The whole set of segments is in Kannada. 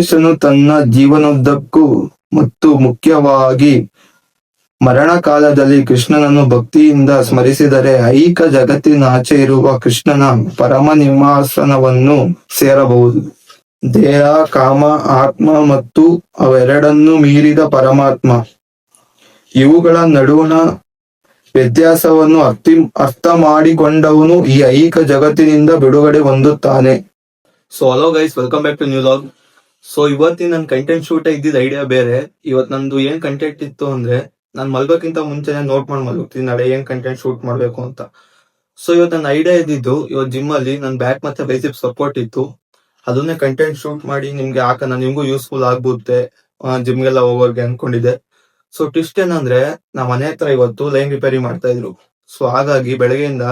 ಮನುಷ್ಯನು ತನ್ನ ಜೀವನೋದ್ದಕ್ಕೂ ಮತ್ತು ಮುಖ್ಯವಾಗಿ ಮರಣ ಕಾಲದಲ್ಲಿ ಕೃಷ್ಣನನ್ನು ಭಕ್ತಿಯಿಂದ ಸ್ಮರಿಸಿದರೆ ಐಹಿಕ ಜಗತ್ತಿನಾಚೆ ಇರುವ ಕೃಷ್ಣನ ಪರಮ ನಿವಾಸವನ್ನು ಸೇರಬಹುದು. ದೇಹ, ಕಾಮ, ಆತ್ಮ ಮತ್ತು ಅವೆರಡನ್ನು ಮೀರಿದ ಪರಮಾತ್ಮ, ಇವುಗಳ ನಡುವಣ ವ್ಯತ್ಯಾಸವನ್ನು ಅರ್ಥ ಮಾಡಿಕೊಂಡವನು ಈ ಐಹಿಕ ಜಗತ್ತಿನಿಂದ ಬಿಡುಗಡೆ ಹೊಂದುತ್ತಾನೆ. So hello guys, welcome back to new log. So ಇವತ್ತಿನ ನನ್ನ ಕಂಟೆಂಟ್ ಶೂಟ್ ಇದ್ದಿದ್ದ ಐಡಿಯಾ ಬೇರೆ. ಇವತ್ತು ನಂದು ಏನ್ ಕಂಟೆಂಟ್ ಇತ್ತು ಅಂದ್ರೆ, ನಾನು ಮಲ್ಗೋಕ್ಕಿಂತ ಮುಂಚೆನೆ ನೋಟ್ ಮಾಡಿ ಮಲ್ಗೋಗ್ತೀನಿ ನಾಳೆ ಏನ್ ಕಂಟೆಂಟ್ ಶೂಟ್ ಮಾಡ್ಬೇಕು ಅಂತ. ಸೊ ಇವತ್ತು ನನ್ನ ಐಡಿಯಾ ಇದ್ದಿದ್ದು, ಇವತ್ತು ಜಿಮ್ ಅಲ್ಲಿ ನನ್ನ ಬ್ಯಾಕ್ ಮತ್ತೆ ಬೈಸಿಪ್ ಸಪೋರ್ಟ್ ಇತ್ತು, ಅದನ್ನೇ ಕಂಟೆಂಟ್ ಶೂಟ್ ಮಾಡಿ ನಿಮ್ಗೆ ಹಾಕೋಣ, ನಿಮ್ಗೂ ಯೂಸ್ಫುಲ್ ಆಗ್ಬೋದು ಜಿಮ್ಗೆಲ್ಲ ಹೋಗೋರ್ಗೆ ಅನ್ಕೊಂಡಿದ್ದೆ. ಸೊ ಟ್ವಿಸ್ಟ್ ಏನಂದ್ರೆ, ನಮ್ಮ ಮನೆ ಹತ್ರ ಇವತ್ತು ಲೈನ್ ರಿಪೇರಿ ಮಾಡ್ತಾ ಇದ್ರು. ಸೊ ಹಾಗಾಗಿ ಬೆಳಗ್ಗೆಯಿಂದ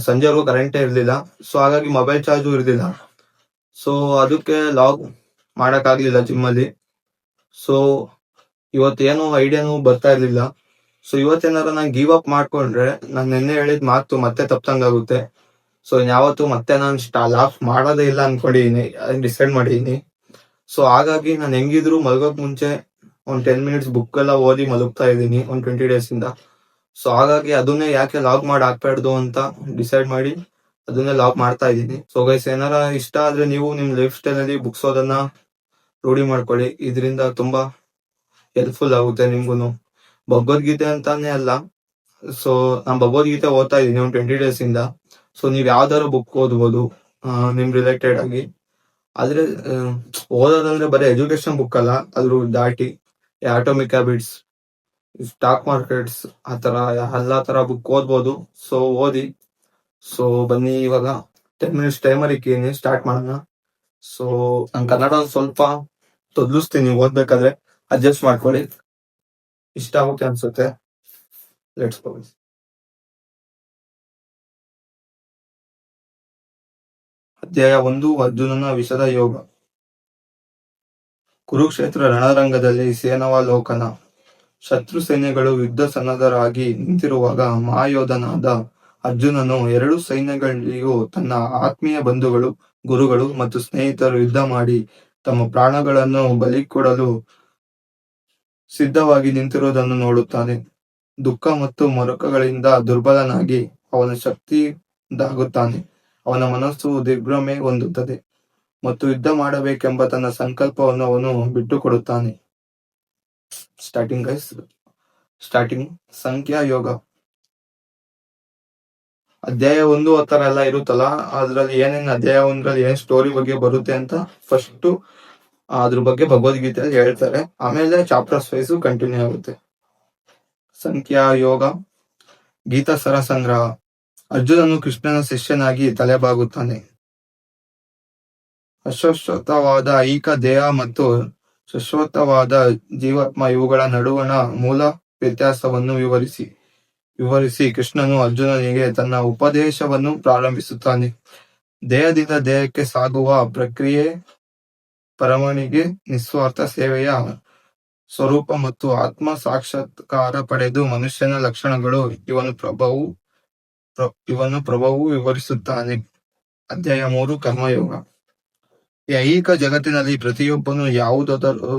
ಸಂಜೆವರೆಗೂ ಕರೆಂಟೇ ಇರ್ಲಿಲ್ಲ. ಸೊ ಹಾಗಾಗಿ ಮೊಬೈಲ್ ಚಾರ್ಜು ಇರ್ಲಿಲ್ಲ. ಸೊ ಅದಕ್ಕೆ ಲಾಗ್ ಮಾಡಕ್ ಆಗ್ಲಿಲ್ಲ ಜಿಮ್ ಅಲ್ಲಿ. ಸೊ ಇವತ್ತೇನು ಐಡಿಯಾನು ಬರ್ತಾ ಇರ್ಲಿಲ್ಲ. ಸೊ ಇವತ್ತೇನಾರ ನಾನು ಗಿವ್ ಅಪ್ ಮಾಡ್ಕೊಂಡ್ರೆ ನಾನು ನಿನ್ನೆ ಹೇಳಿದ ಮಾತು ಮತ್ತೆ ತಪ್ಪಂಗಾಗುತ್ತೆ. ಸೊ ಯಾವತ್ತು ಮತ್ತೆ ನಾನು ಲಾಗ್ ಮಾಡೋದೇ ಇಲ್ಲ ಅನ್ಕೊಂಡಿದೀನಿ, ಡಿಸೈಡ್ ಮಾಡಿದೀನಿ. ಸೊ ಹಾಗಾಗಿ ನಾನು ಹೆಂಗಿದ್ರು ಮಲ್ಗೋಕ್ ಮುಂಚೆ ಒಂದ್ 10 ಮಿನಿಟ್ಸ್ ಬುಕ್ ಎಲ್ಲ ಓದಿ ಮಲಗ್ತಾ ಇದ್ದೀನಿ ಒಂದ್ 20 days ಇಂದ. ಸೊ ಹಾಗಾಗಿ ಅದನ್ನೇ ಯಾಕೆ ಲಾಗ್ ಮಾಡಿ ಹಾಕ್ಬಾರ್ದು ಅಂತ ಡಿಸೈಡ್ ಮಾಡಿ ಅದನ್ನೇ ಲಾಗ್ ಮಾಡ್ತಾ ಇದ್ದೀನಿ. ಸೊ ಗೈಸ್, ಏನಾರ ಇಷ್ಟ ಆದ್ರೆ ನೀವು ನಿಮ್ ಲೈಫ್ ಸ್ಟೈಲ್ ಅಲ್ಲಿ ಬುಕ್ಸ್ ಓದನ್ನ ರೂಢಿ ಮಾಡ್ಕೊಳ್ಳಿ. ಇದರಿಂದ ತುಂಬಾ ಹೆಲ್ಪ್ಫುಲ್ ಆಗುತ್ತೆ ನಿಮ್ಗೂನು. ಭಗವದ್ಗೀತೆ ಅಂತಾನೆ ಅಲ್ಲ, ಸೊ ನಾನ್ ಭಗವದ್ಗೀತೆ ಓದ್ತಾ ಇದ್ದೀನಿ ಒಂದ್ 20 days ಇಂದ. ಸೊ ನೀವ್ ಯಾವ್ದಾದ್ರು ಬುಕ್ ಓದ್ಬೋದು ನಿಮ್ ರಿಲೇಟೆಡ್ ಆಗಿ. ಆದ್ರೆ ಓದೋದಂದ್ರೆ ಬರೀ ಎಜುಕೇಶನ್ ಬುಕ್ ಅಲ್ಲ, ಅದ್ರ ದಾಟಿ ಆಟೋಮಿಕ್ ಹ್ಯಾಬಿಟ್ಸ್, ಸ್ಟಾಕ್ ಮಾರ್ಕೆಟ್ಸ್, ಆತರ ಎಲ್ಲಾ ತರ ಬುಕ್ ಓದ್ಬೋದು. ಸೊ ಓದಿ. ಸೊ ಬನ್ನಿ, ಇವಾಗ 10 minutes ಟೈಮರ್ ಇಕ್ಕಿನಿ, ಸ್ಟಾರ್ಟ್ ಮಾಡೋಣ. ಸೊ ನಾನು ಕನ್ನಡ ಸ್ವಲ್ಪ ತೊದ್ಲಿಸ್ತೀನಿ ಓದ್ಬೇಕಾದ್ರೆ, ಅಡ್ಜಸ್ಟ್ ಮಾಡ್ಕೊಳ್ಳಿ, ಇಷ್ಟ ಆಗುತ್ತೆ ಅನ್ಸುತ್ತೆ. Let's go. ಅಧ್ಯಾಯ 1, ಅರ್ಜುನನ ವಿಷದ ಯೋಗ. ಕುರುಕ್ಷೇತ್ರ ರಣರಂಗದಲ್ಲಿ ಸೇನವಾಲೋಕನ. ಶತ್ರು ಸೈನ್ಯಗಳು ಯುದ್ಧ ಸನ್ನದ್ಧರಾಗಿ ನಿಂತಿರುವಾಗ ಮಹಾಯೋಧನಾದ ಅರ್ಜುನನು ಎರಡು ಸೈನ್ಯಗಳಿಗೂ ತನ್ನ ಆತ್ಮೀಯ ಬಂಧುಗಳು, ಗುರುಗಳು ಮತ್ತು ಸ್ನೇಹಿತರು ಯುದ್ಧ ಮಾಡಿ ತಮ್ಮ ಪ್ರಾಣಗಳನ್ನು ಬಲಿ ಕೊಡಲು ಸಿದ್ಧವಾಗಿ ನಿಂತಿರುವುದನ್ನು ನೋಡುತ್ತಾನೆ. ದುಃಖ ಮತ್ತು ಮೊರಕಗಳಿಂದ ದುರ್ಬಲನಾಗಿ ಅವನ ಶಕ್ತಿಯಿಂದಾಗುತ್ತಾನೆ. ಅವನ ಮನಸ್ಸು ದಿಗ್ಭ್ರಮೆ ಹೊಂದುತ್ತದೆ ಮತ್ತು ಯುದ್ಧ ಮಾಡಬೇಕೆಂಬ ತನ್ನ ಸಂಕಲ್ಪವನ್ನು ಅವನು ಬಿಟ್ಟುಕೊಡುತ್ತಾನೆ. ಸ್ಟಾರ್ಟಿಂಗ್ ಸಂಖ್ಯಾ ಯೋಗ. ಅಧ್ಯಾಯ 1 ಆ ತರ ಎಲ್ಲ ಇರುತ್ತಲ್ಲ, ಅದ್ರಲ್ಲಿ ಏನೇನ್ ಅಧ್ಯಾಯ 1ರಲ್ಲಿ ಏನ್ ಸ್ಟೋರಿ ಬಗ್ಗೆ ಬರುತ್ತೆ ಅಂತ ಫಸ್ಟ್ ಅದ್ರ ಬಗ್ಗೆ ಭಗವದ್ಗೀತೆಯಲ್ಲಿ ಹೇಳ್ತಾರೆ. ಆಮೇಲೆ ಚಾಪ್ಟರ್ಸ್ ವೈಸ್ ಕಂಟಿನ್ಯೂ ಆಗುತ್ತೆ. ಸಂಖ್ಯಾ ಯೋಗ. ಗೀತಾ ಸರ ಸಂಗ್ರಹ. ಅರ್ಜುನನು ಕೃಷ್ಣನ ಶಿಷ್ಯನಾಗಿ ತಲೆಬಾಗುತ್ತಾನೆ. ಅಶಾಶ್ವತವಾದ ಐಹಿಕ ದೇಹ ಮತ್ತು ಶಾಶ್ವತವಾದ ಜೀವಾತ್ಮ, ಇವುಗಳ ನಡುವಣ ಮೂಲ ವ್ಯತ್ಯಾಸವನ್ನು ವಿವರಿಸಿ ಕೃಷ್ಣನು ಅರ್ಜುನನಿಗೆ ತನ್ನ ಉಪದೇಶವನ್ನು ಪ್ರಾರಂಭಿಸುತ್ತಾನೆ. ದೇಹದಿಂದ ದೇಹಕ್ಕೆ ಸಾಗುವ ಪ್ರಕ್ರಿಯೆ ಪರಮನಿಗೆ ನಿಸ್ವಾರ್ಥ ಸೇವೆಯ ಸ್ವರೂಪ ಮತ್ತು ಆತ್ಮ ಸಾಕ್ಷಾತ್ಕಾರ ಪಡೆದು ಮನುಷ್ಯನ ಲಕ್ಷಣಗಳು ಇವನು ಪ್ರಭುವು ವಿವರಿಸುತ್ತಾನೆ. ಅಧ್ಯಾಯ 3, ಕರ್ಮಯೋಗ. ಈ ಐಹಿಕ ಜಗತ್ತಿನಲ್ಲಿ ಪ್ರತಿಯೊಬ್ಬನು ಯಾವುದಾದರೂ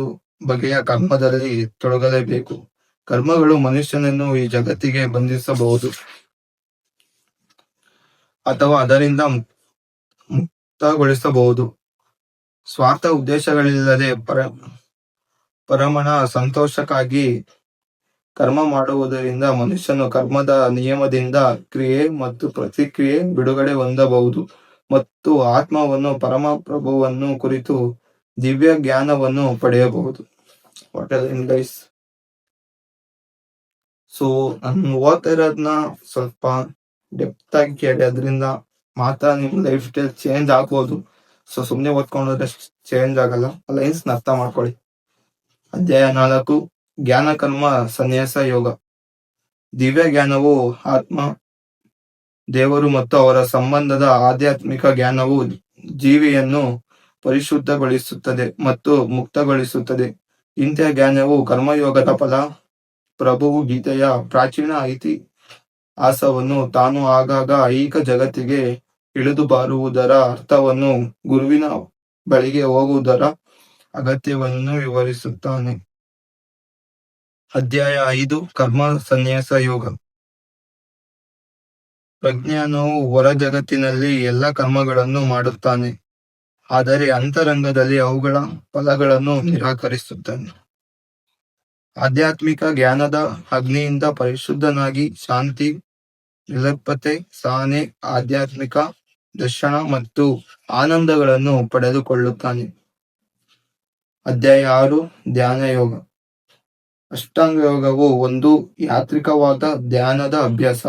ಬಗೆಯ ಕರ್ಮದಲ್ಲಿ ತೊಡಗಲೇಬೇಕು. ಕರ್ಮಗಳು ಮನುಷ್ಯನನ್ನು ಈ ಜಗತ್ತಿಗೆ ಬಂಧಿಸಬಹುದು ಅಥವಾ ಅದರಿಂದ ಮುಕ್ತಗೊಳಿಸಬಹುದು. ಸ್ವಾರ್ಥ ಉದ್ದೇಶಗಳಿಲ್ಲದೆ ಪರಮನ ಸಂತೋಷಕ್ಕಾಗಿ ಕರ್ಮ ಮಾಡುವುದರಿಂದ ಮನುಷ್ಯನು ಕರ್ಮದ ನಿಯಮದಿಂದ ಕ್ರಿಯೆ ಮತ್ತು ಪ್ರತಿಕ್ರಿಯೆ ಬಿಡುಗಡೆ ಹೊಂದಬಹುದು ಮತ್ತು ಆತ್ಮವನ್ನು ಪರಮಪ್ರಭುವನ್ನು ಕುರಿತು ದಿವ್ಯ ಜ್ಞಾನವನ್ನು ಪಡೆಯಬಹುದು. ಗೈಸ್, ಸೊ ನಾನು ಓದ್ತಾ ಇರೋದನ್ನ ಸ್ವಲ್ಪ ಡೆಪ್ತ್ ಆಗಿ ಕೇಳಿ, ಅದರಿಂದ ಮಾತ್ರ ನಿಮ್ ಲೈಫ್ ಸ್ಟೈಲ್ ಚೇಂಜ್ ಆಗ್ಬೋದು. ಸೊ ಸುಮ್ನೆ ಓದ್ಕೊಂಡ್ರೆ ಚೇಂಜ್ ಆಗಲ್ಲ, ಲೈನ್ಸ್ ಅರ್ಥ ಮಾಡ್ಕೊಳ್ಳಿ. ಅಧ್ಯಾಯ 4, ಜ್ಞಾನ ಕರ್ಮ ಸನ್ಯಾಸ ಯೋಗ. ದಿವ್ಯ ಜ್ಞಾನವು ಆತ್ಮ, ದೇವರು ಮತ್ತು ಅವರ ಸಂಬಂಧದ ಆಧ್ಯಾತ್ಮಿಕ ಜ್ಞಾನವು ಜೀವಿಯನ್ನು ಪರಿಶುದ್ಧಗೊಳಿಸುತ್ತದೆ ಮತ್ತು ಮುಕ್ತಗೊಳಿಸುತ್ತದೆ. ಇಂಥ ಜ್ಞಾನವು ಕರ್ಮಯೋಗದ ಫಲ. ಪ್ರಭುವು ಗೀತೆಯ ಪ್ರಾಚೀನ ಇತಿಹಾಸವನ್ನು, ತಾನು ಆಗಾಗ ಐಹಿಕ ಜಗತ್ತಿಗೆ ಇಳಿದು ಬರುವುದರ ಅರ್ಥವನ್ನು, ಗುರುವಿನ ಬಳಿಗೆ ಹೋಗುವುದರ ಅಗತ್ಯವನ್ನು ವಿವರಿಸುತ್ತಾನೆ. ಅಧ್ಯಾಯ 5 ಕರ್ಮ ಸನ್ಯಾಸ ಯೋಗ. ಪ್ರಜ್ಞಾನವು ಹೊರ ಜಗತ್ತಿನಲ್ಲಿ ಎಲ್ಲ ಕರ್ಮಗಳನ್ನು ಮಾಡುತ್ತಾನೆ, ಆದರೆ ಅಂತರಂಗದಲ್ಲಿ ಅವುಗಳ ಫಲಗಳನ್ನು ನಿರಾಕರಿಸುತ್ತಾನೆ. ಆಧ್ಯಾತ್ಮಿಕ ಜ್ಞಾನದ ಅಗ್ನಿಯಿಂದ ಪರಿಶುದ್ಧನಾಗಿ ಶಾಂತಿ, ನಿರ್ಲಿಪ್ತತೆ, ಸಹನೆ, ಆಧ್ಯಾತ್ಮಿಕ ದರ್ಶನ ಮತ್ತು ಆನಂದಗಳನ್ನು ಪಡೆದುಕೊಳ್ಳುತ್ತಾನೆ. ಅಧ್ಯಾಯ 6 ಧ್ಯಾನ ಯೋಗ. ಅಷ್ಟಾಂಗ ಯೋಗವು ಒಂದು ಯಾತ್ರಿಕವಾದ ಧ್ಯಾನದ ಅಭ್ಯಾಸ.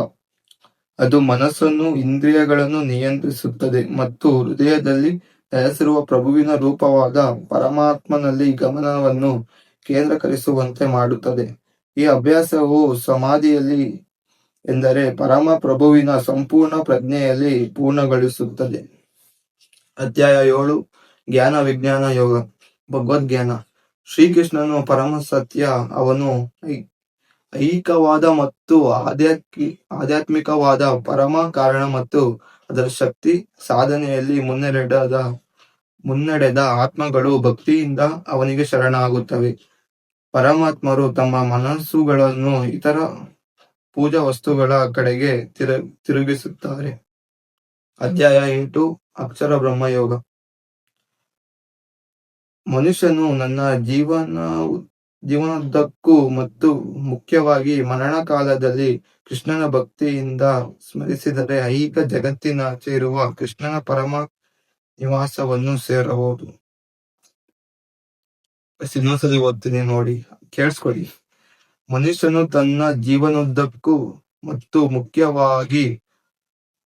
ಅದು ಮನಸ್ಸನ್ನು, ಇಂದ್ರಿಯಗಳನ್ನು ನಿಯಂತ್ರಿಸುತ್ತದೆ ಮತ್ತು ಹೃದಯದಲ್ಲಿ ನೆಲೆಸಿರುವ ಪ್ರಭುವಿನ ರೂಪವಾದ ಪರಮಾತ್ಮನಲ್ಲಿ ಗಮನವನ್ನು ಕೇಂದ್ರೀಕರಿಸುವಂತೆ ಮಾಡುತ್ತದೆ. ಈ ಅಭ್ಯಾಸವು ಸಮಾಧಿಯಲ್ಲಿ, ಎಂದರೆ ಪರಮ ಪ್ರಭುವಿನ ಸಂಪೂರ್ಣ ಪ್ರಜ್ಞೆಯಲ್ಲಿ ಪೂರ್ಣಗೊಳಿಸುತ್ತದೆ. ಅಧ್ಯಾಯ 7 ಜ್ಞಾನ ವಿಜ್ಞಾನ ಯೋಗ. ಭಗವದ್ಜ್ಞಾನ. ಶ್ರೀಕೃಷ್ಣನು ಪರಮ ಸತ್ಯ. ಅವನು ಐಹಿಕವಾದ ಮತ್ತು ಆಧ್ಯಾತ್ಮಿಕವಾದ ಪರಮ ಕಾರಣ ಮತ್ತು ಅದರ ಶಕ್ತಿ ಸಾಧನೆಯಲ್ಲಿ ಮುನ್ನಡೆದ ಆತ್ಮಗಳು ಭಕ್ತಿಯಿಂದ ಅವನಿಗೆ ಶರಣಾಗುತ್ತವೆ. ಪರಮಾತ್ಮರು ತಮ್ಮ ಮನಸ್ಸುಗಳನ್ನು ಇತರ ಪೂಜಾ ವಸ್ತುಗಳ ಕಡೆಗೆ ತಿರುಗಿಸುತ್ತಾರೆ. ಅಧ್ಯಾಯ 8 ಅಕ್ಷರ ಬ್ರಹ್ಮಯೋಗ. ಮನುಷ್ಯನು ನನ್ನ ಜೀವನೋದ್ದಕ್ಕೂ ಮತ್ತು ಮುಖ್ಯವಾಗಿ ಮರಣ ಕಾಲದಲ್ಲಿ ಕೃಷ್ಣನ ಭಕ್ತಿಯಿಂದ ಸ್ಮರಿಸಿದರೆ ಐಹಿಕ ಜಗತ್ತಿನಾಚೆ ಇರುವ ಕೃಷ್ಣನ ಪರಮ ನಿವಾಸವನ್ನು ಸೇರಬಹುದು. ಇನ್ನೊಂದ್ಸಲಿ ಓದ್ತೀನಿ, ನೋಡಿ, ಕೇಳಿಸ್ಕೊಳ್ಳಿ. ಮನುಷ್ಯನು ತನ್ನ ಜೀವನೋದ್ದಕ್ಕೂ ಮತ್ತು ಮುಖ್ಯವಾಗಿ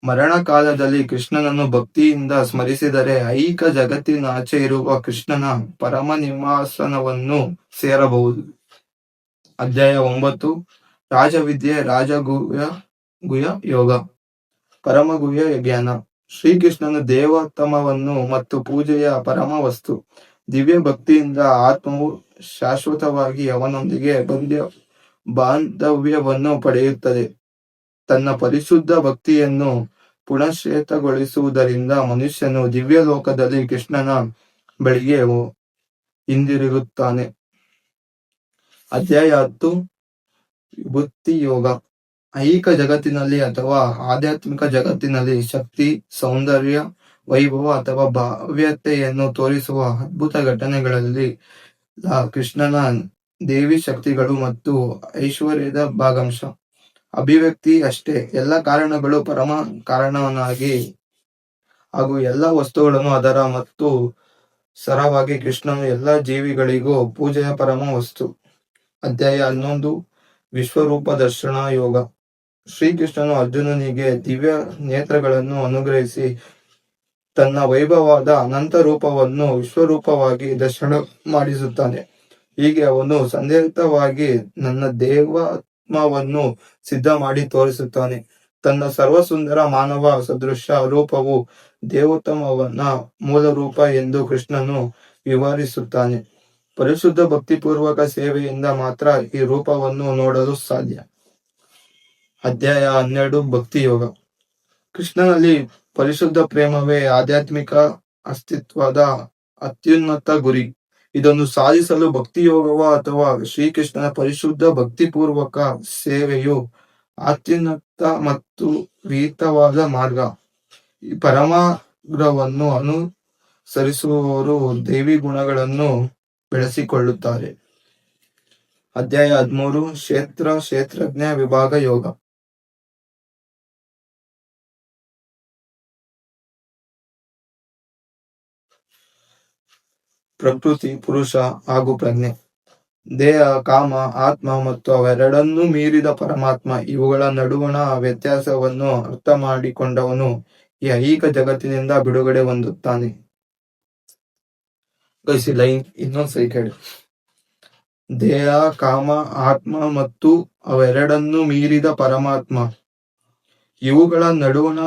ಮರಣ ಕಾಲದಲ್ಲಿ ಕೃಷ್ಣನನ್ನು ಭಕ್ತಿಯಿಂದ ಸ್ಮರಿಸಿದರೆ ಐಹಿಕ ಜಗತ್ತಿನಾಚೆ ಇರುವ ಕೃಷ್ಣನ ಪರಮ ನಿವಾಸವನ್ನು ಸೇರಬಹುದು. ಅಧ್ಯಾಯ 9 ರಾಜವಿದ್ಯೆ ರಾಜಗುಹ್ಯ ಯೋಗ. ಪರಮಗುಹ್ಯ ಜ್ಞಾನ. ಶ್ರೀಕೃಷ್ಣನು ದೇವೋತ್ತಮವನ್ನು ಮತ್ತು ಪೂಜೆಯ ಪರಮ ವಸ್ತು. ದಿವ್ಯ ಭಕ್ತಿಯಿಂದ ಆತ್ಮವು ಶಾಶ್ವತವಾಗಿ ಅವನೊಂದಿಗೆ ಬಾಂಧವ್ಯವನ್ನು ಪಡೆಯುತ್ತದೆ. ತನ್ನ ಪರಿಶುದ್ಧ ಭಕ್ತಿಯನ್ನು ಪುನಶ್ಚೇತನಗೊಳಿಸುವುದರಿಂದ ಮನುಷ್ಯನು ದಿವ್ಯ ಲೋಕದಲ್ಲಿ ಕೃಷ್ಣನ ಬಳಿಗೆ ಹಿಂದಿರುಗುತ್ತಾನೆ. ಅಧ್ಯಾಯ 10 ವಿಭೂತಿ ಯೋಗ. ಐಹಿಕ ಜಗತ್ತಿನಲ್ಲಿ ಅಥವಾ ಆಧ್ಯಾತ್ಮಿಕ ಜಗತ್ತಿನಲ್ಲಿ ಶಕ್ತಿ, ಸೌಂದರ್ಯ, ವೈಭವ ಅಥವಾ ಭವ್ಯತೆಯನ್ನು ತೋರಿಸುವ ಅದ್ಭುತ ಘಟನೆಗಳಲ್ಲಿ ಕೃಷ್ಣನ ದೇವಿ ಶಕ್ತಿಗಳು ಮತ್ತು ಐಶ್ವರ್ಯದ ಭಾಗಂಶ ಅಭಿವ್ಯಕ್ತಿ ಅಷ್ಟೇ. ಎಲ್ಲ ಕಾರಣಗಳು ಪರಮ ಕಾರಣವನಾಗಿ ಹಾಗೂ ಎಲ್ಲ ವಸ್ತುಗಳನ್ನು ಅದರ ಮತ್ತು ಸರವಾಗಿ ಕೃಷ್ಣನು ಎಲ್ಲ ಜೀವಿಗಳಿಗೂ ಪೂಜೆಯ ಪರಮ ವಸ್ತು. ಅಧ್ಯಾಯ 11 ವಿಶ್ವರೂಪ ದರ್ಶನ ಯೋಗ. ಶ್ರೀಕೃಷ್ಣನು ಅರ್ಜುನನಿಗೆ ದಿವ್ಯ ನೇತ್ರಗಳನ್ನು ಅನುಗ್ರಹಿಸಿ ತನ್ನ ವೈಭವವಾದ ಅನಂತ ರೂಪವನ್ನು ವಿಶ್ವರೂಪವಾಗಿ ದರ್ಶನ ಮಾಡಿಸುತ್ತಾನೆ. ಹೀಗೆ ಅವನು ಸಂದೇಹವಾಗಿ ನನ್ನ ದೇವಾತ್ಮವನ್ನು ಸಿದ್ಧ ಮಾಡಿ ತೋರಿಸುತ್ತಾನೆ. ತನ್ನ ಸರ್ವಸುಂದರ ಮಾನವ ಸದೃಶ ರೂಪವು ದೇವೋತ್ತಮನ ಮೂಲ ರೂಪ ಎಂದು ಕೃಷ್ಣನು ವಿವರಿಸುತ್ತಾನೆ. ಪರಿಶುದ್ಧ ಭಕ್ತಿಪೂರ್ವಕ ಸೇವೆಯಿಂದ ಮಾತ್ರ ಈ ರೂಪವನ್ನು ನೋಡಲು ಸಾಧ್ಯ. ಅಧ್ಯಾಯ 12 ಭಕ್ತಿ ಯೋಗ. ಕೃಷ್ಣನಲ್ಲಿ ಪರಿಶುದ್ಧ ಪ್ರೇಮವೇ ಆಧ್ಯಾತ್ಮಿಕ ಅಸ್ತಿತ್ವದ ಅತ್ಯುನ್ನತ ಗುರಿ. ಇದನ್ನು ಸಾಧಿಸಲು ಭಕ್ತಿಯೋಗವ ಅಥವಾ ಶ್ರೀಕೃಷ್ಣನ ಪರಿಶುದ್ಧ ಭಕ್ತಿಪೂರ್ವಕ ಸೇವೆಯು ಅತ್ಯುನ್ನತ ಮತ್ತು ವಿಹಿತವಾದ ಮಾರ್ಗ. ಈ ಪರಮಾಗ್ರಹವನ್ನು ಅನುಸರಿಸುವವರು ದೈವಿ ಗುಣಗಳನ್ನು ಬೆಳೆಸಿಕೊಳ್ಳುತ್ತಾರೆ. ಅಧ್ಯಾಯ 13 ಕ್ಷೇತ್ರಜ್ಞ ವಿಭಾಗ ಯೋಗ. ಪ್ರಕೃತಿ, ಪುರುಷ ಹಾಗೂ ಪ್ರಜ್ಞೆ, ದೇಹ, ಕಾಮ, ಆತ್ಮ ಮತ್ತು ಅವೆರಡನ್ನೂ ಮೀರಿದ ಪರಮಾತ್ಮ, ಇವುಗಳ ನಡುವಣ ವ್ಯತ್ಯಾಸವನ್ನು ಅರ್ಥ ಮಾಡಿಕೊಂಡವನು ಈ ಐಹಿಕ ಜಗತ್ತಿನಿಂದ ಬಿಡುಗಡೆ ಹೊಂದುತ್ತಾನೆ. ಇನ್ನೊಂದ್ಸರಿ ಕೇಳಿ. ದೇಹ, ಕಾಮ, ಆತ್ಮ ಮತ್ತು ಅವೆರಡನ್ನೂ ಮೀರಿದ ಪರಮಾತ್ಮ, ಇವುಗಳ ನಡುವಣ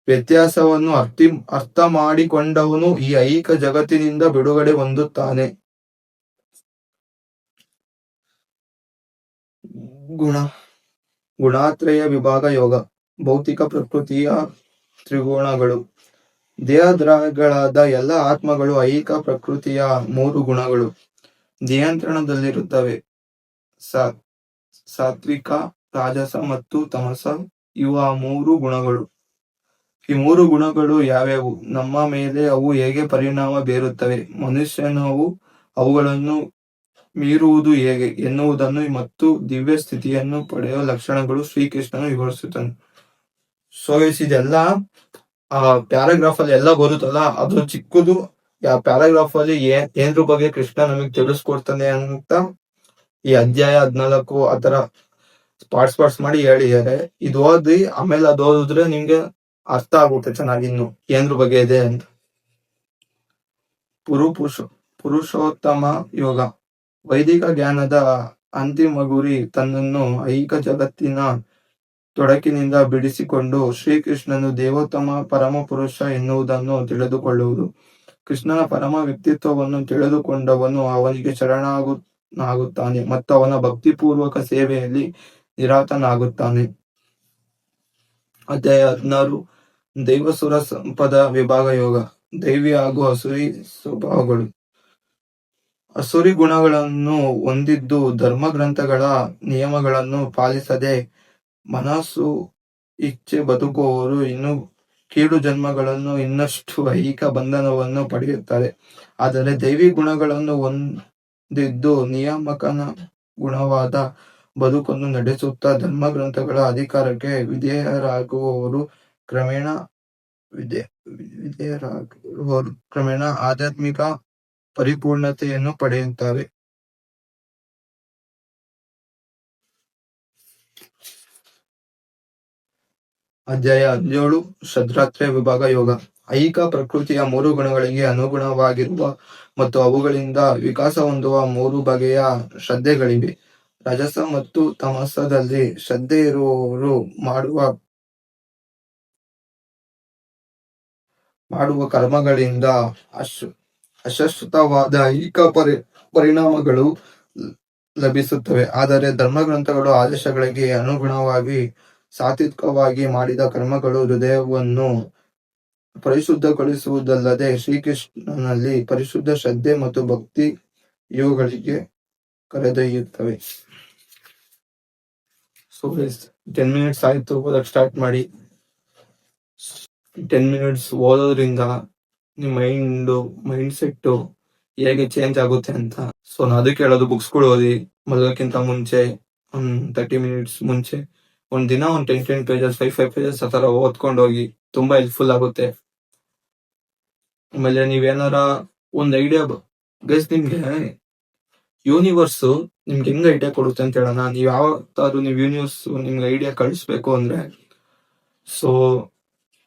ವ್ಯತ್ಯಾಸವನ್ನು ಅರ್ಥ ಮಾಡಿಕೊಂಡವನು ಈ ಐಹಿಕ ಜಗತ್ತಿನಿಂದ ಬಿಡುಗಡೆ ಹೊಂದುತ್ತಾನೆ. ಗುಣಾತ್ರಯ ವಿಭಾಗ ಯೋಗ. ಭೌತಿಕ ಪ್ರಕೃತಿಯ ತ್ರಿಗುಣಗಳು. ದೇಹದ್ರಾಗಳಾದ ಎಲ್ಲ ಆತ್ಮಗಳು ಐಹಿಕ ಪ್ರಕೃತಿಯ 3 ಗುಣಗಳು ನಿಯಂತ್ರಣದಲ್ಲಿರುತ್ತವೆ. ಸಾತ್ವಿಕ, ರಾಜಸ ಮತ್ತು ತಮಸ ಇವು ಆ 3 ಗುಣಗಳು. ಈ 3 ಗುಣಗಳು ಯಾವ್ಯಾವು, ನಮ್ಮ ಮೇಲೆ ಅವು ಹೇಗೆ ಪರಿಣಾಮ ಬೀರುತ್ತವೆ, ಮನುಷ್ಯನು ಅವುಗಳನ್ನು ಮೀರುವುದು ಹೇಗೆ ಎನ್ನುವುದನ್ನು ಮತ್ತು ದಿವ್ಯ ಸ್ಥಿತಿಯನ್ನು ಪಡೆಯುವ ಲಕ್ಷಣಗಳು ಶ್ರೀಕೃಷ್ಣನು ವಿವರಿಸುತ್ತಾನೆ. ಸೊ ಇದೆಲ್ಲ ಪ್ಯಾರಾಗ್ರಾಫ್ ಅಲ್ಲಿ ಎಲ್ಲ ಬರುತ್ತಲ್ಲ, ಅದು ಚಿಕ್ಕದು. ಆ ಪ್ಯಾರಾಗ್ರಾಫ್ ಅಲ್ಲಿ ಏನ್ರ ಬಗ್ಗೆ ಕೃಷ್ಣ ನಮಗ್ ತಿಳಿಸ್ಕೊಡ್ತಾನೆ ಅಂತ ಈ ಅಧ್ಯಾಯ 14 ಆತರ ಪಾರ್ಟ್ಸ್ ಮಾಡಿ ಹೇಳಿದ್ದಾರೆ. ಇದು ಓದಿ ಆಮೇಲೆ ಅದು ಓದಿದ್ರೆ ನಿಮ್ಗೆ ಅರ್ಥ ಆಗುತ್ತೆ ಚೆನ್ನಾಗಿ ಇನ್ನು ಏನ್ರ ಬಗ್ಗೆ ಇದೆ ಅಂತ. ಪುರುಷೋತ್ತಮ ಯೋಗ. ವೈದಿಕ ಜ್ಞಾನದ ಅಂತಿಮ ಗುರಿ ತನ್ನನ್ನು ಐಹಿಕ ಜಗತ್ತಿನ ತೊಡಕಿನಿಂದ ಬಿಡಿಸಿಕೊಂಡು ಶ್ರೀಕೃಷ್ಣನು ದೇವೋತ್ತಮ ಪರಮ ಪುರುಷ ಎನ್ನುವುದನ್ನು ತಿಳಿದುಕೊಳ್ಳುವುದು. ಕೃಷ್ಣನ ಪರಮ ವ್ಯಕ್ತಿತ್ವವನ್ನು ತಿಳಿದುಕೊಂಡವನು ಅವನಿಗೆ ಶರಣಾಗುತ್ತಾನೆ ಮತ್ತು ಅವನ ಭಕ್ತಿಪೂರ್ವಕ ಸೇವೆಯಲ್ಲಿ ನಿರತನಾಗುತ್ತಾನೆ. ಅಧ್ಯಾಯ 16 ದೈವಸುರ ಸಂಪದ ವಿಭಾಗ ಯೋಗ. ದೈವಿ ಹಾಗೂ ಅಸುರಿ ಸ್ವಭಾವಗಳು. ಅಸುರಿ ಗುಣಗಳನ್ನು ಹೊಂದಿದ್ದು ಧರ್ಮ ಗ್ರಂಥಗಳ ನಿಯಮಗಳನ್ನು ಪಾಲಿಸದೆ ಮನಸ್ಸು ಇಚ್ಛೆ ಬದುಕುವವರು ಇನ್ನು ಕೀಳು ಜನ್ಮಗಳನ್ನು ಇನ್ನಷ್ಟು ಐಹಿಕ ಬಂಧನವನ್ನು ಪಡೆಯುತ್ತಾರೆ. ಆದರೆ ದೈವಿ ಗುಣಗಳನ್ನು ಹೊಂದಿದ್ದು ನಿಯಾಮಕನ ಗುಣವಾದ ಬದುಕನ್ನು ನಡೆಸುತ್ತಾ ಧರ್ಮಗ್ರಂಥಗಳ ಅಧಿಕಾರಕ್ಕೆ ವಿಧೇಯರಾಗುವವರು ಕ್ರಮೇಣ ಆಧ್ಯಾತ್ಮಿಕ ಪರಿಪೂರ್ಣತೆಯನ್ನು ಪಡೆಯುತ್ತಾರೆ. ಅಧ್ಯಾಯ 17 ಶ್ರದ್ಧಾತ್ರಯ ವಿಭಾಗ ಯೋಗ. ಐಹಿಕ ಪ್ರಕೃತಿಯ 3 ಗುಣಗಳಿಗೆ ಅನುಗುಣವಾಗಿರುವ ಮತ್ತು ಅವುಗಳಿಂದ ವಿಕಾಸ ಹೊಂದುವ 3 ಬಗೆಯ ಶ್ರದ್ಧೆಗಳಿವೆ. ರಜಸ ಮತ್ತು ತಮಸದಲ್ಲಿ ಶ್ರದ್ಧೆ ಇರುವವರು ಮಾಡುವ ಕರ್ಮಗಳಿಂದ ಅಶಾಶ್ವತವಾದ ಐಹಿಕ ಪರಿಣಾಮಗಳು ಲಭಿಸುತ್ತವೆ. ಆದರೆ ಧರ್ಮಗ್ರಂಥಗಳು ಆದೇಶಗಳಿಗೆ ಅನುಗುಣವಾಗಿ ಸಾತ್ವಿಕವಾಗಿ ಮಾಡಿದ ಕರ್ಮಗಳು ಹೃದಯವನ್ನು ಪರಿಶುದ್ಧಗೊಳಿಸುವುದಲ್ಲದೆ ಶ್ರೀಕೃಷ್ಣನಲ್ಲಿ ಪರಿಶುದ್ಧ ಶ್ರದ್ಧೆ ಮತ್ತು ಭಕ್ತಿ ಇವುಗಳಿಗೆ ಕರೆದೊಯ್ಯುತ್ತವೆ. ಸೊ 10 ಮಿನಿಟ್ಸ್ ಆಯ್ತು, ಓದಕ್ ಸ್ಟಾರ್ಟ್ ಮಾಡಿ. 10 ಮಿನಿಟ್ಸ್ ಓದೋದ್ರಿಂದ ನಿಮ್ ಮೈಂಡ್ ಸೆಟ್ ಹೇಗೆ ಚೇಂಜ್ ಆಗುತ್ತೆ ಅಂತ. ಸೊ ನಾನು ಅದಕ್ಕೆ ಹೇಳೋದು, ಬುಕ್ಸ್ಗಳು ಓದಿ. ಮಲಗೋಕ್ಕಿಂತ ಮುಂಚೆ 30 ಮಿನಿಟ್ಸ್ ಮುಂಚೆ ಒಂದ್ 10 ಪೇಜಸ್ 5 ಪೇಜಸ್ ಆ ತರ ಓದ್ಕೊಂಡು ಹೋಗಿ, ತುಂಬಾ ಹೆಲ್ಪ್ಫುಲ್ ಆಗುತ್ತೆ. ಆಮೇಲೆ ನೀವೇನಾರ ಒಂದ್ ಐಡಿಯಾ ಗೈಸ್, ನಿಮ್ಗೆ ಯೂನಿವರ್ಸ್ ನಿಮ್ಗೆ ಹೆಂಗ್ ಐಡಿಯಾ ಕೊಡುತ್ತೆ ಅಂತ ಹೇಳೋಣ. ನೀವ್ ಯಾವತ್ತಾದ್ರು ಯೂನಿವರ್ಸ್ ನಿಮ್ಗೆ ಐಡಿಯಾ ಕಳಿಸ್ಬೇಕು ಅಂದ್ರೆ, ಸೊ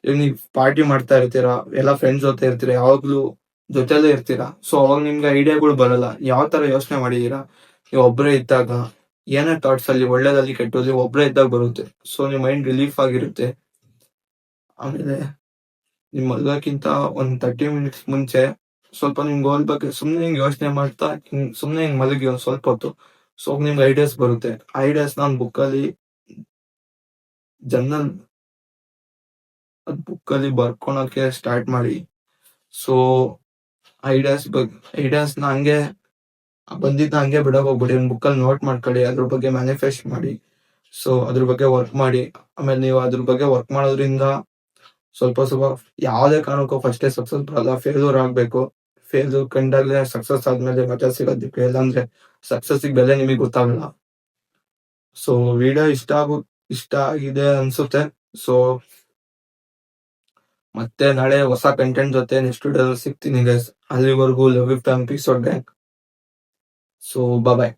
ನೀವ್ ಪಾರ್ಟಿ ಮಾಡ್ತಾ ಇರ್ತೀರಾ, ಎಲ್ಲ ಫ್ರೆಂಡ್ಸ್ ಜೊತೆ ಇರ್ತೀರಾ, ಯಾವಾಗ್ಲೂ ಜೊತೆಲೇ ಇರ್ತೀರಾ. ಸೊ ಅವಾಗ ನಿಮ್ಗೆ ಐಡಿಯಾಗಳು ಬರಲ್ಲ. ಯಾವ ತರ ಯೋಚನೆ ಮಾಡಿದೀರಾ, ನೀವು ಒಬ್ಬರೇ ಇದ್ದಾಗ ಏನೇ ಥಾಟ್ಸ್ ಅಲ್ಲಿ ಒಳ್ಳೇದಲ್ಲಿ ಕೆಟ್ಟೋದ್ರಿ ಒಬ್ಬರೇ ಇದ್ದಾಗ ಬರುತ್ತೆ. ಸೊ ನಿಮ್ ಮೈಂಡ್ ರಿಲೀಫ್ ಆಗಿರುತ್ತೆ. ಆಮೇಲೆ ನಿಮ್ ಮಲ್ಗಕ್ಕಿಂತ ಒಂದ್ 30 ಮಿನಿಟ್ಸ್ ಮುಂಚೆ ಸ್ವಲ್ಪ ನಿಮ್ ಗೋಲ್ ಬಗ್ಗೆ ಸುಮ್ನೆ ಹಿಂಗ್ ಯೋಚನೆ ಮಾಡ್ತಾ ಸುಮ್ನೆ ಹಿಂಗ್ ಮಲಗಿ ಒಂದ್ ಸ್ವಲ್ಪ ಹೊತ್ತು. ಸೊ ನಿಮ್ಗೆ ಐಡಿಯಾಸ್ ಬರುತ್ತೆ. ಐಡಿಯಾಸ್ ನಾನು ಬುಕ್ಕಲ್ಲಿ ಬರ್ಕೊಳಕ್ಕೆ ಸ್ಟಾರ್ಟ್ ಮಾಡಿ. ಸೊ ಐಡಿಯಾಸ್ನ ಹಂಗೆ ಬಂದಿದ್ದ ಹಂಗೆ ಬಿಡಕ್ ಹೋಗ್ಬಿಡಿ. ಒಂದ್ ಬುಕ್ಕಲ್ಲಿ ನೋಟ್ ಮಾಡ್ಕೊಳ್ಳಿ, ಅದ್ರ ಬಗ್ಗೆ ಮ್ಯಾನಿಫೆಸ್ಟ್ ಮಾಡಿ. ಸೊ ಅದ್ರ ಬಗ್ಗೆ ವರ್ಕ್ ಮಾಡಿ. ಆಮೇಲೆ ನೀವು ಅದ್ರ ಬಗ್ಗೆ ವರ್ಕ್ ಮಾಡೋದ್ರಿಂದ ಸ್ವಲ್ಪ ಯಾವ್ದೇ ಕಾರಣಕ್ಕೂ ಫಸ್ಟೇ ಸಕ್ಸಸ್ ಬರಲ್ಲ, ಫೇಲ್ಯೂರ್ ಆಗ್ಬೇಕು. ಫೇಲ್ಯೂರ್ ಕಂಡಾಗ್ಲೇ ಸಕ್ಸಸ್ ಆದ್ಮೇಲೆ ಮಜಾ ಸಿಗೋದಕ್ಕೆ, ಇಲ್ಲಾಂದ್ರೆ ಸಕ್ಸಸ್ ಬೆಲೆ ನಿಮಗೆ ಗೊತ್ತಾಗಲ್ಲ. ಸೊ ವಿಡಿಯೋ ಇಷ್ಟ ಆಗಿದೆ ಅನ್ಸುತ್ತೆ. ಸೊ ಮತ್ತೆ ನಾಳೆ ಹೊಸ ಕಂಟೆಂಟ್ ಜೊತೆ ನೆಕ್ಸ್ಟ್ ವಿಡಿಯೋದಲ್ಲಿ ಸಿಗ್ತೀನಿ ಗೈಸ್. ಅಲ್ಲಿವರೆಗೂ love you from peace out gang. So bye.